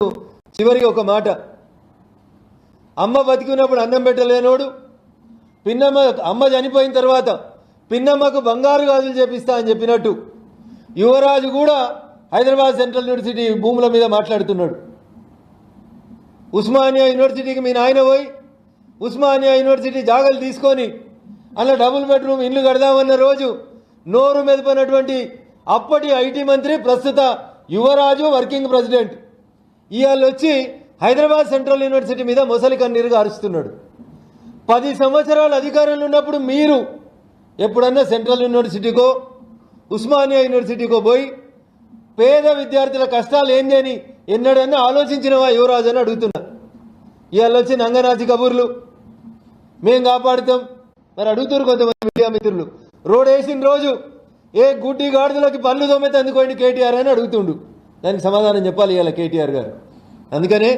చివరికి ఒక మాట, అమ్మ బతికినప్పుడు అన్నం పెట్టలేనోడు పిన్నమ్మ అమ్మ చనిపోయిన తర్వాత పిన్నమ్మకు బంగారు గాజులు చేపిస్తా అని చెప్పినట్టు యువరాజు కూడా హైదరాబాద్ సెంట్రల్ యూనివర్సిటీ భూముల మీద మాట్లాడుతున్నాడు. ఉస్మానియా యూనివర్సిటీకి మీ నాయన పోయి ఉస్మానియా యూనివర్సిటీ జాగాలు తీసుకొని అలా డబుల్ బెడ్రూమ్ ఇల్లు కడదామన్న రోజు నోరు మెదపనటువంటి అప్పటి ఐటీ మంత్రి ప్రస్తుత యువరాజు వర్కింగ్ ప్రెసిడెంట్ ఇవాళ వచ్చి హైదరాబాద్ సెంట్రల్ యూనివర్సిటీ మీద మొసలి కన్నీరుగా అరుస్తున్నాడు. 10 సంవత్సరాలు అధికారంలో ఉన్నప్పుడు మీరు ఎప్పుడన్నా సెంట్రల్ యూనివర్సిటీకో ఉస్మానియా యూనివర్సిటీకో పోయి పేద విద్యార్థుల కష్టాలు ఏంది అని ఎన్నడన్నా ఆలోచించినవా యువరాజు అని అడుగుతున్నా. ఇవాళ వచ్చి నంగనాచి కబుర్లు మేం కాపాడుతాం. మరి అడుగుతారు కొంతమంది మీడియా మిత్రులు, రోడ్ వేసిన రోజు ఏ గుడ్డి గాడిదలకి పళ్ళు తోమైతే అందుకోండి కేటీఆర్ అని అడుగుతుండు. దానికి సమాధానం చెప్పాలి ఇవాళ కేటీఆర్ గారు. అందుకనే